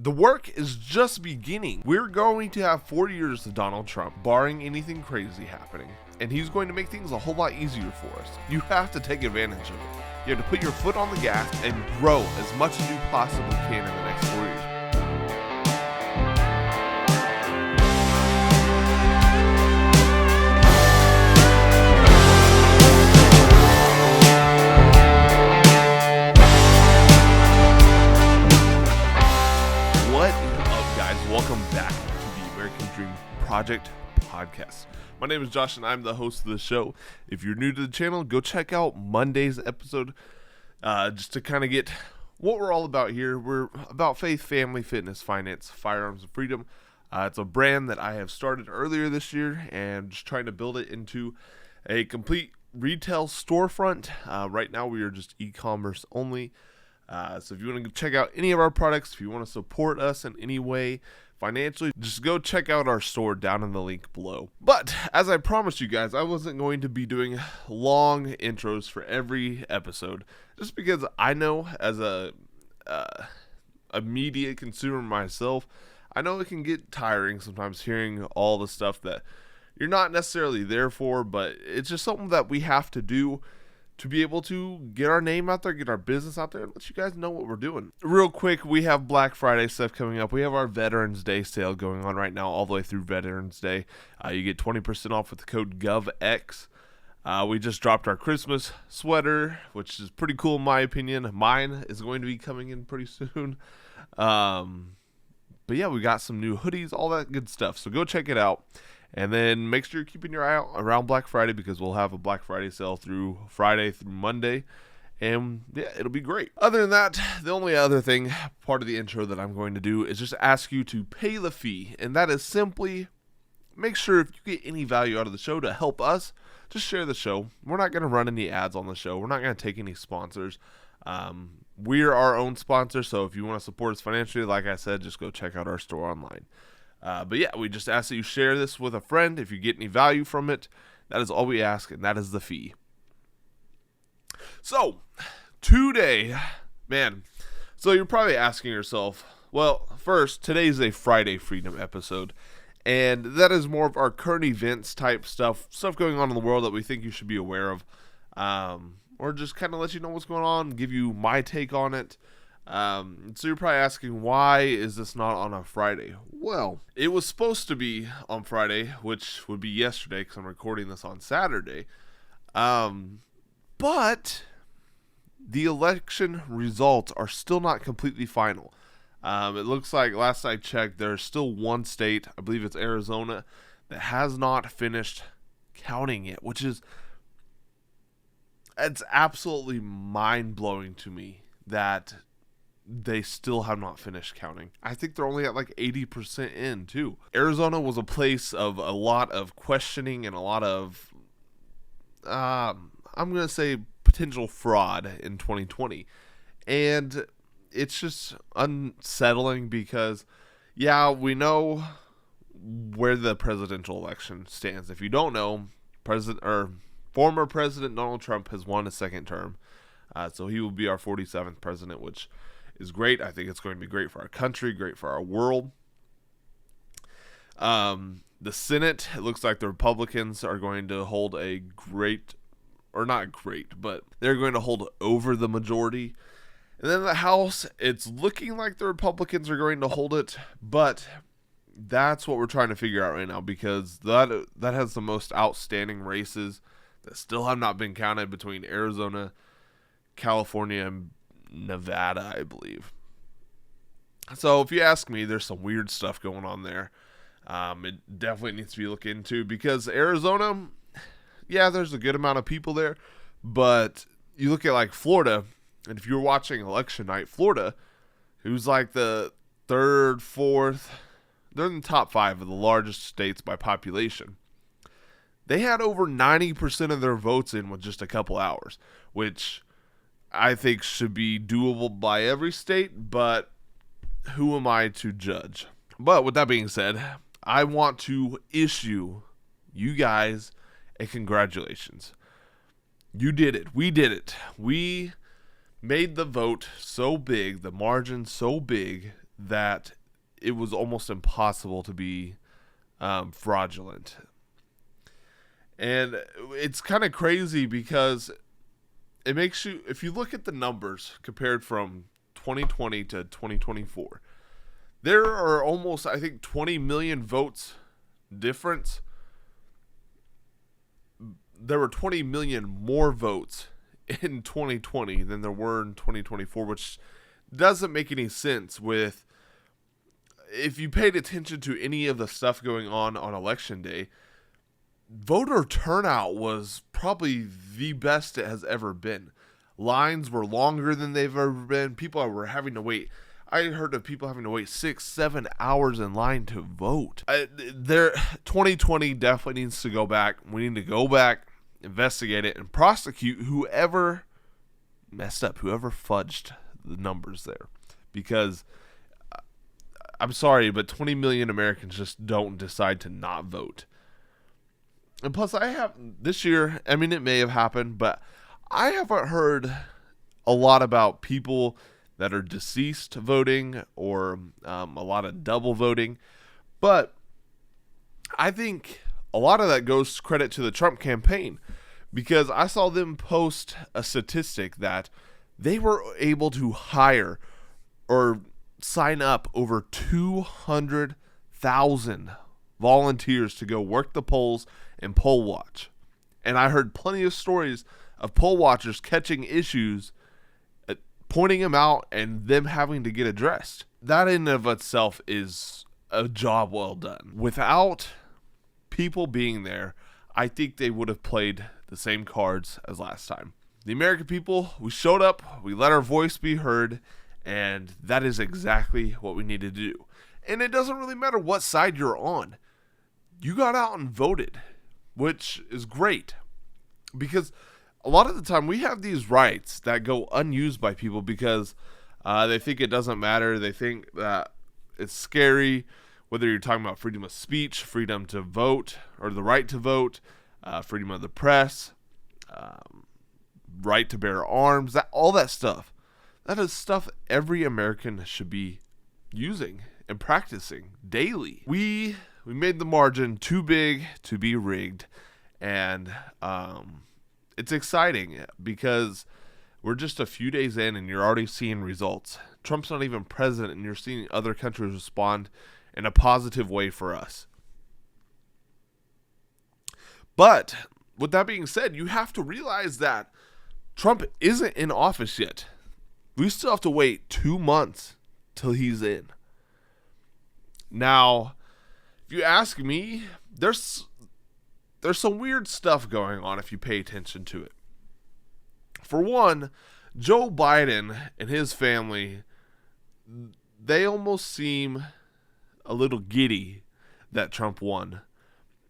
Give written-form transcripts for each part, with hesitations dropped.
The work is just beginning. We're going to have 4 years of Donald Trump, barring anything crazy happening, and he's going to make things a whole lot easier for us. You have to take advantage of it. You have to put your foot on the gas and grow as much as you possibly can in the next 4 years. Welcome back to the American Dream Project podcast. My name is Josh and I'm the host of the show. If you're new to the channel, go check out Monday's episode just to kind of get what we're all about here. We're about faith, family, fitness, finance, firearms, and freedom. It's a brand that I have started earlier this year and just trying to build it into a complete retail storefront. Right now we are just e-commerce only. So if you want to check out any of our products, if you want to support us in any way financially, just go check out our store down in the link below. But as I promised you guys, I wasn't going to be doing long intros for every episode, just because I know as a media consumer myself, I know it can get tiring sometimes hearing all the stuff that you're not necessarily there for, but it's just something that we have to do to be able to get our name out there, get our business out there, and let you guys know what we're doing. Real quick, we have Black Friday stuff coming up. We have our Veterans Day sale going on right now, all the way through Veterans Day. You get 20% off with the code GovX. We just dropped our Christmas sweater, which is pretty cool in my opinion. Mine is going to be coming in pretty soon. But yeah, we got some new hoodies, all that good stuff. So go check it out. And then make sure you're keeping your eye out around Black Friday, because we'll have a Black Friday sale through Friday through Monday. And yeah, it'll be great. Other than that, the only other thing, part of the intro that I'm going to do is just ask you to pay the fee. And that is simply make sure if you get any value out of the show to help us, just share the show. We're not going to run any ads on the show. We're not going to take any sponsors. We're our own sponsor. So if you want to support us financially, like I said, just go check out our store online. But yeah, we just ask that you share this with a friend. If you get any value from it, that is all we ask, and that is the fee. So, today, man, so you're probably asking yourself, well, first, today's a Friday Freedom episode, and that is more of our current events type stuff going on in the world that we think you should be aware of, or just kind of let you know what's going on, give you my take on it. So you're probably asking, why is this not on a Friday? Well, it was supposed to be on Friday, which would be yesterday, because I'm recording this on Saturday. But the election results are still not completely final. It looks like, last I checked, there's still one state, I believe it's Arizona, that has not finished counting it, which is, it's absolutely mind-blowing to me that they still have not finished counting. I think they're only at like 80% in too. Arizona was a place of a lot of questioning and a lot of, I'm going to say potential fraud in 2020. And it's just unsettling because, yeah, we know where the presidential election stands. If you don't know, former President Donald Trump has won a second term. So he will be our 47th president, which is great. I think it's going to be great for our country, great for our world. The Senate, it looks like the Republicans are going to hold a great, or not great, but they're going to hold over the majority. And then the House, it's looking like the Republicans are going to hold it, but that's what we're trying to figure out right now, because that has the most outstanding races that still have not been counted between Arizona, California, and Nevada, I believe. So if you ask me, there's some weird stuff going on there. It definitely needs to be looked into, because Arizona, yeah, there's a good amount of people there, but you look at like Florida, and if you're watching election night, Florida, who's like the third, fourth, they're in the top 5 of the largest states by population. They had over 90% of their votes in with just a couple hours, which I think should be doable by every state, but who am I to judge? But with that being said, I want to issue you guys a congratulations. You did it. We did it. We made the vote so big, the margin so big, that it was almost impossible to be fraudulent. And it's kind of crazy because it makes you, if you look at the numbers compared from 2020 to 2024, there are almost, I think, 20 million votes difference. There were 20 million more votes in 2020 than there were in 2024, which doesn't make any sense with, if you paid attention to any of the stuff going on election day, voter turnout was probably the best it has ever been. Lines were longer than they've ever been. People were having to wait. I heard of people having to wait 6-7 hours in line to vote. 2020 definitely needs to go back. We need to go back, investigate it, and prosecute whoever messed up, whoever fudged the numbers there. Because I'm sorry, but 20 million Americans just don't decide to not vote. And plus, this year, I mean, it may have happened, but I haven't heard a lot about people that are deceased voting or a lot of double voting. But I think a lot of that goes credit to the Trump campaign, because I saw them post a statistic that they were able to hire or sign up over 200,000 volunteers to go work the polls and poll watch. And I heard plenty of stories of poll watchers catching issues, pointing them out, and them having to get addressed. That in and of itself is a job well done. Without people being there, I think they would have played the same cards as last time. The American people, we showed up, we let our voice be heard, and that is exactly what we need to do. And it doesn't really matter what side you're on. You got out and voted, which is great. Because a lot of the time we have these rights that go unused by people because they think it doesn't matter. They think that it's scary, whether you're talking about freedom of speech, freedom to vote, or the right to vote, freedom of the press, right to bear arms, all that stuff. That is stuff every American should be using and practicing daily. We made the margin too big to be rigged, and it's exciting because we're just a few days in and you're already seeing results. Trump's not even president and you're seeing other countries respond in a positive way for us. But with that being said, you have to realize that Trump isn't in office yet. We still have to wait 2 months till he's in. Now, if you ask me, there's some weird stuff going on if you pay attention to it. For one, Joe Biden and his family, they almost seem a little giddy that Trump won.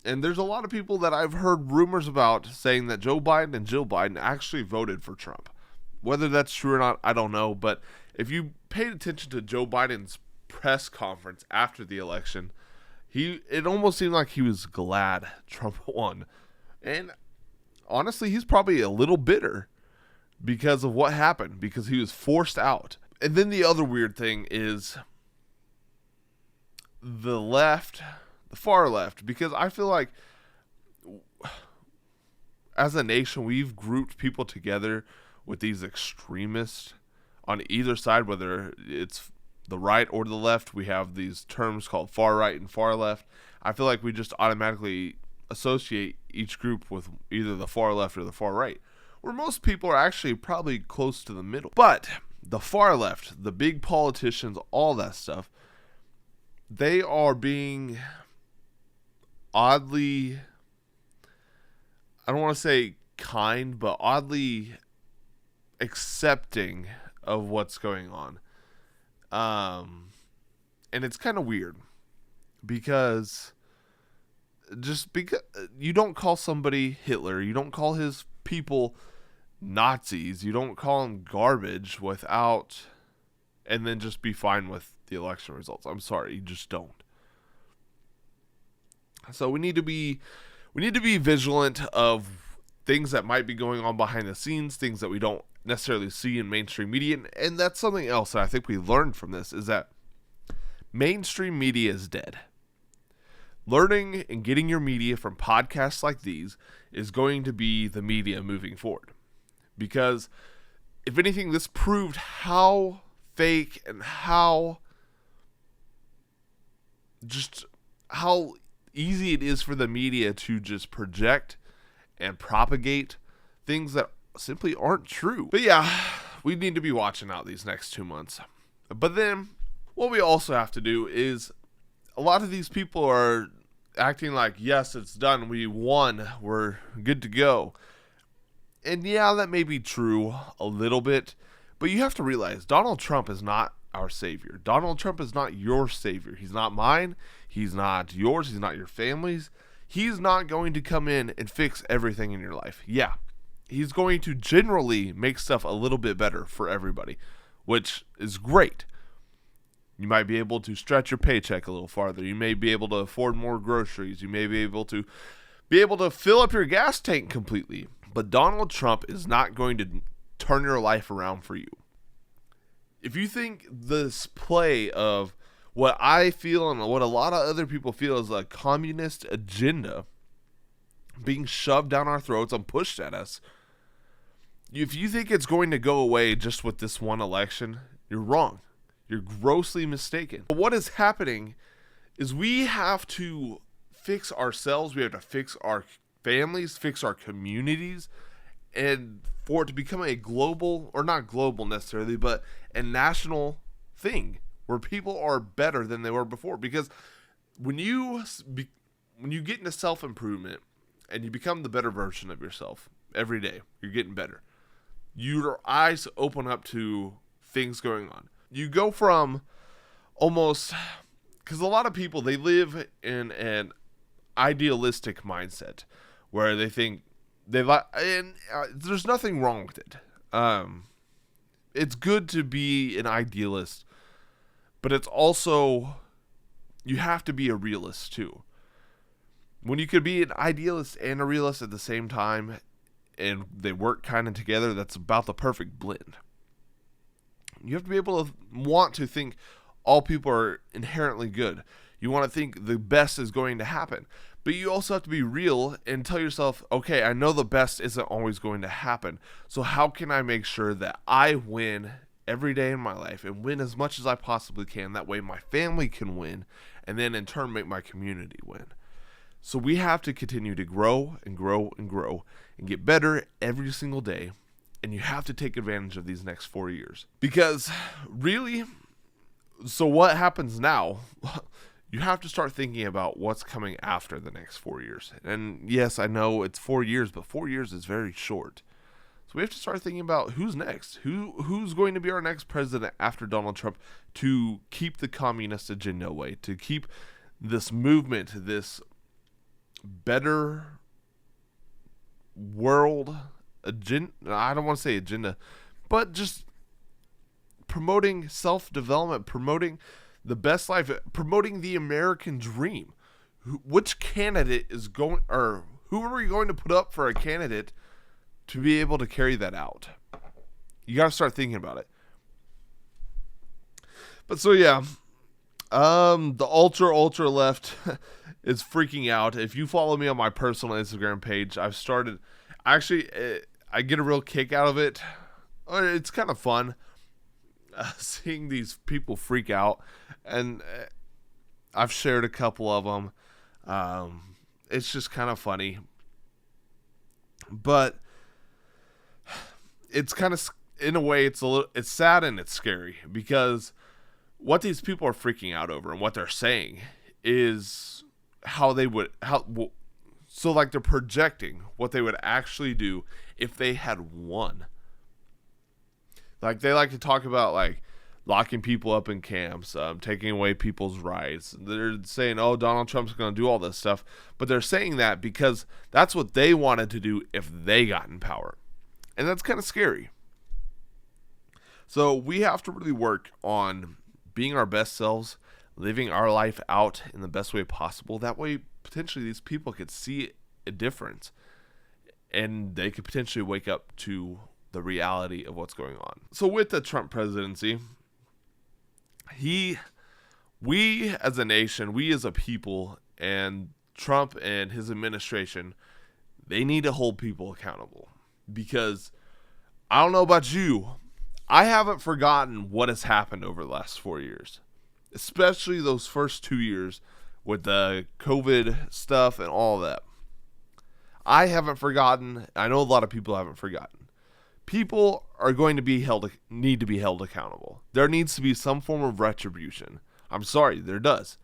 And there's a lot of people that I've heard rumors about saying that Joe Biden and Jill Biden actually voted for Trump. Whether that's true or not, I don't know. But if you paid attention to Joe Biden's press conference after the election, it almost seemed like he was glad Trump won. And honestly, he's probably a little bitter because of what happened, because he was forced out. And then the other weird thing is the left, the far left, because I feel like as a nation, we've grouped people together with these extremists on either side, whether it's the right or the left. We have these terms called far right and far left. I feel like we just automatically associate each group with either the far left or the far right, where most people are actually probably close to the middle. But the far left, the big politicians, all that stuff, they are being oddly, I don't want to say kind, but oddly accepting of what's going on. And it's kind of weird because you don't call somebody Hitler, you don't call his people Nazis, you don't call them garbage and then just be fine with the election results. I'm sorry, you just don't. So we need to be vigilant of things that might be going on behind the scenes, things that we don't necessarily see in mainstream media. And that's something else that I think we learned from this, is that Mainstream media is dead. Learning and getting your media from podcasts like these is going to be the media moving forward. Because, if anything, this proved how fake and how easy it is for the media to just project and propagate things that simply aren't true. But yeah, we need to be watching out these next 2 months. But then, what we also have to do is, a lot of these people are acting like, yes, it's done, we won, we're good to go. And yeah, that may be true a little bit, but you have to realize Donald Trump is not our savior. Donald Trump is not your savior. He's not mine. He's not yours. He's not your family's. He's not going to come in and fix everything in your life. Yeah, he's going to generally make stuff a little bit better for everybody, which is great. You might be able to stretch your paycheck a little farther. You may be able to afford more groceries. You may be able to fill up your gas tank completely. But Donald Trump is not going to turn your life around for you. If you think this play of what I feel and what a lot of other people feel is a communist agenda being shoved down our throats and pushed at us, if you think it's going to go away just with this one election, you're wrong. You're grossly mistaken. What is happening is we have to fix ourselves. We have to fix our families, fix our communities, and for it to become a global, or not global necessarily, but a national thing where people are better than they were before. Because when you get into self-improvement and you become the better version of yourself every day, you're getting better. Your eyes open up to things going on. You go from almost, because a lot of people, they live in an idealistic mindset where they think they like, and there's nothing wrong with it. It's good to be an idealist, but it's also, you have to be a realist too. When you could be an idealist and a realist at the same time, and they work kind of together, that's about the perfect blend. You have to be able to want to think all people are inherently good. You want to think the best is going to happen. But you also have to be real and tell yourself, okay, I know the best isn't always going to happen. So how can I make sure that I win every day in my life and win as much as I possibly can? That way my family can win, and then in turn make my community win. So we have to continue to grow and grow and grow and get better every single day. And you have to take advantage of these next 4 years. Because really, so what happens now? You have to start thinking about what's coming after the next 4 years. And yes, I know it's 4 years, but 4 years is very short. So we have to start thinking about who's next. Who's going to be our next president after Donald Trump to keep the communist agenda away, to keep this movement, this better world agenda. I don't want to say agenda, but just promoting self-development, promoting the best life, promoting the American dream. Which candidate is going, or who are we going to put up for a candidate to be able to carry that out? You got to start thinking about it. But so yeah, the ultra left is freaking out. If you follow me on my personal Instagram page, I've started. Actually, I get a real kick out of it. It's kind of fun seeing these people freak out, and I've shared a couple of them. It's just kind of funny, but it's kind of, in a way, it's sad and it's scary, because what these people are freaking out over and what they're saying is so like they're projecting what they would actually do if they had won. Like they like to talk about like locking people up in camps, taking away people's rights. They're saying, oh, Donald Trump's going to do all this stuff. But they're saying that because that's what they wanted to do if they got in power. And that's kind of scary. So we have to really work on being our best selves, living our life out in the best way possible. That way, potentially, these people could see a difference. And they could potentially wake up to the reality of what's going on. So with the Trump presidency, he We as a nation, we as a people, and Trump and his administration, they need to hold people accountable. Because I don't know about you, I haven't forgotten what has happened over the last 4 years, especially those first 2 years with the COVID stuff and all that. I haven't forgotten. I know a lot of people haven't forgotten. People are going to need to be held accountable. There needs to be some form of retribution. I'm sorry, there does.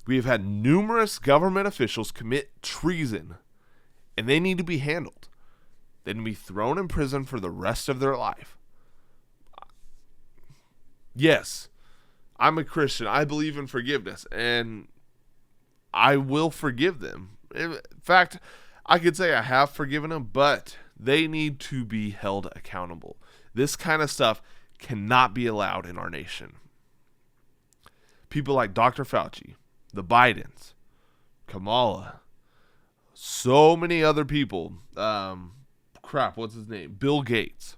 We have had numerous government officials commit treason, and they need to be handled. They need to be thrown in prison for the rest of their life. Yes, I'm a Christian. I believe in forgiveness, and I will forgive them. In fact, I could say I have forgiven them, but they need to be held accountable. This kind of stuff cannot be allowed in our nation. People like Dr. Fauci, the Bidens, Kamala, so many other people, what's his name? Bill Gates.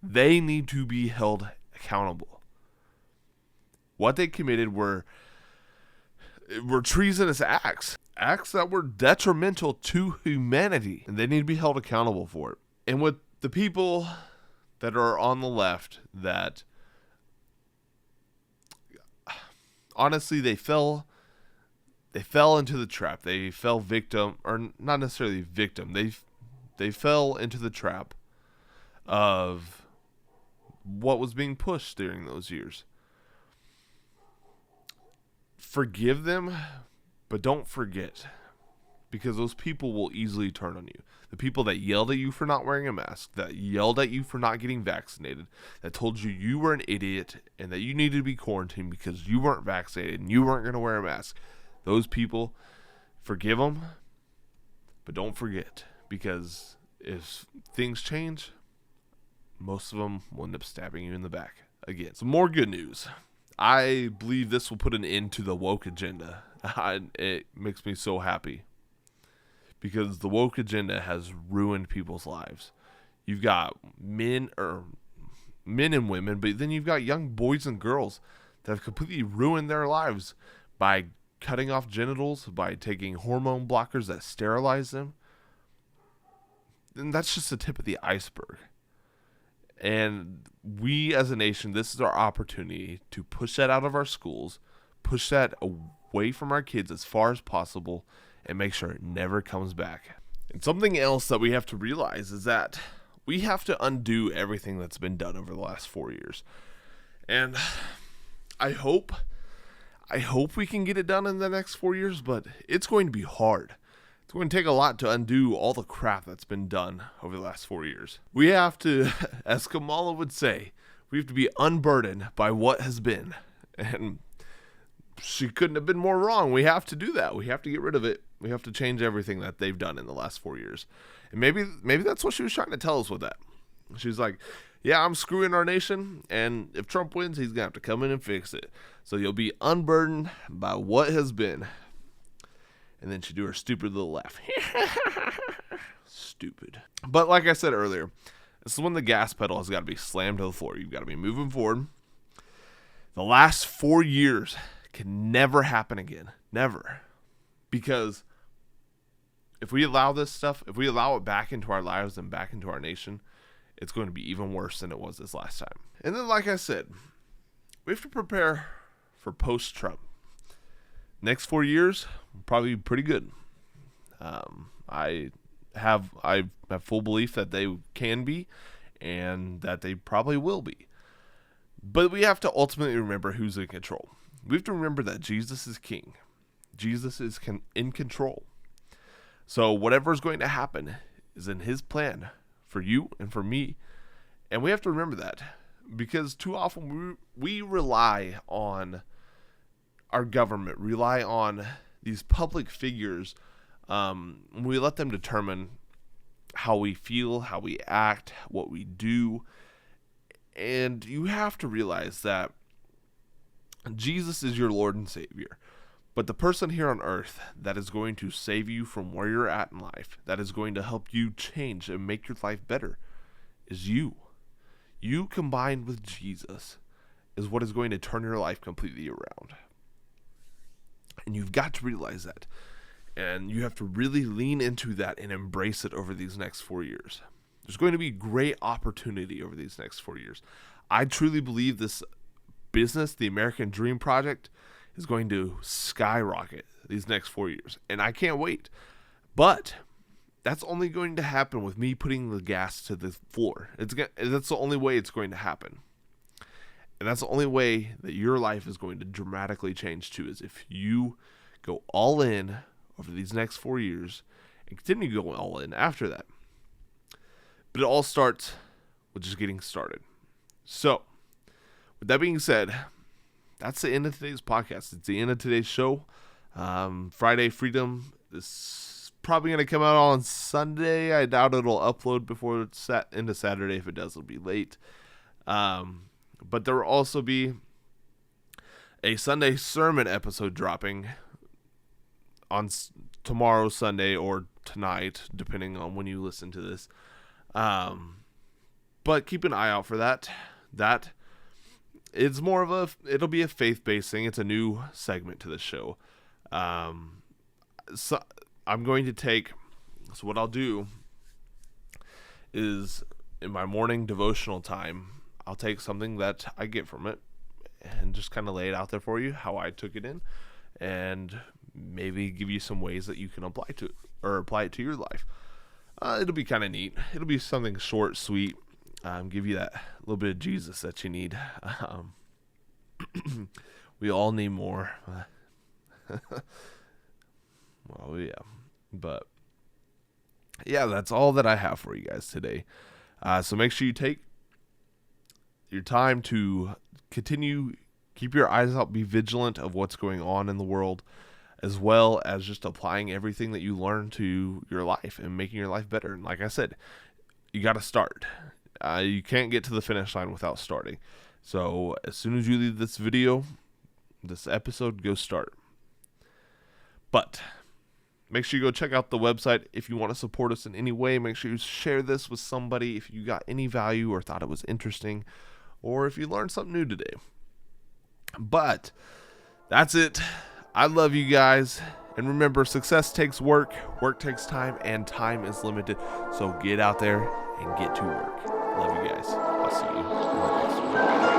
They need to be held accountable. What they committed were treasonous acts that were detrimental to humanity, and they need to be held accountable for it. And with the people that are on the left, that honestly they fell into the trap. They fell victim, or not necessarily victim. They fell into the trap of what was being pushed during those years. Forgive them, but don't forget, because those people will easily turn on you. The people that yelled at you for not wearing a mask, that yelled at you for not getting vaccinated, that told you you were an idiot and that you needed to be quarantined because you weren't vaccinated and you weren't going to wear a mask. Those people, forgive them, but don't forget, because if things change, most of them will end up stabbing you in the back again. Some more good news. I believe this will put an end to the woke agenda. It makes me so happy, because the woke agenda has ruined people's lives. You've got men and women, but then you've got young boys and girls that have completely ruined their lives by cutting off genitals, by taking hormone blockers that sterilize them. And that's just the tip of the iceberg. And we as a nation, this is our opportunity to push that out of our schools, push that away from our kids as far as possible, and make sure it never comes back. And something else that we have to realize is that we have to undo everything that's been done over the last 4 years. And I hope we can get it done in the next 4 years, but it's going to be hard. It's going to take a lot to undo all the crap that's been done over the last 4 years. We have to, as Kamala would say, we have to be unburdened by what has been. And she couldn't have been more wrong. We have to do that. We have to get rid of it. We have to change everything that they've done in the last 4 years. And maybe that's what she was trying to tell us with that. She's like, yeah, I'm screwing our nation, and if Trump wins, he's going to have to come in and fix it. So you'll be unburdened by what has been. And then she'd do her stupid little laugh. Stupid. But like I said earlier, this is when the gas pedal has got to be slammed to the floor. You've got to be moving forward. The last 4 years can never happen again. Never. Because if we allow this stuff, if we allow it back into our lives and back into our nation, it's going to be even worse than it was this last time. And then, like I said, we have to prepare for post-Trump. Next 4 years will probably be pretty good. I have full belief that they can be, and that they probably will be. But we have to ultimately remember who's in control. We have to remember that Jesus is king. Jesus is in control. So whatever is going to happen is in his plan for you and for me. And we have to remember that, because too often we rely on our government, rely on these public figures. We let them determine how we feel, how we act, what we do. And you have to realize that Jesus is your Lord and Savior. But the person here on earth that is going to save you from where you're at in life, that is going to help you change and make your life better, is you. You combined with Jesus, is what is going to turn your life completely around. And you've got to realize that. And you have to really lean into that and embrace it over these next 4 years. There's going to be great opportunity over these next 4 years. I truly believe this business, the American Dream Project, is going to skyrocket these next 4 years. And I can't wait. But that's only going to happen with me putting the gas to the floor. That's the only way it's going to happen. And that's the only way that your life is going to dramatically change too, is if you go all in over these next 4 years and continue going all in after that. But it all starts with just getting started. So, with that being said, that's the end of today's podcast. It's the end of today's show. Friday Freedom is probably going to come out on Sunday. I doubt it'll upload before it's into Saturday. If it does, it'll be late. But there will also be a Sunday sermon episode dropping on tomorrow, Sunday, or tonight, depending on when you listen to this. But keep an eye out for that. That it's more of it'll be a faith-based thing. It's a new segment to the show. So I'm going to so what I'll do is in my morning devotional time, I'll take something that I get from it and just kind of lay it out there for you, how I took it in, and maybe give you some ways that you can apply it to your life. It'll be kind of neat. It'll be something short, sweet, give you that little bit of Jesus that you need. We all need more. Well, yeah. But, yeah, that's all that I have for you guys today. So make sure you take your time to continue, keep your eyes out, be vigilant of what's going on in the world, as well as just applying everything that you learn to your life and making your life better. And like I said, you got to start. You can't get to the finish line without starting. So as soon as you leave this episode, go start. But make sure you go check out the website. If you want to support us in any way, make sure you share this with somebody if you got any value or thought it was interesting, or if you learned something new today. But that's it. I love you guys. And remember, success takes work takes time, and time is limited. So get out there and get to work. Love you guys. I'll see you in the next one.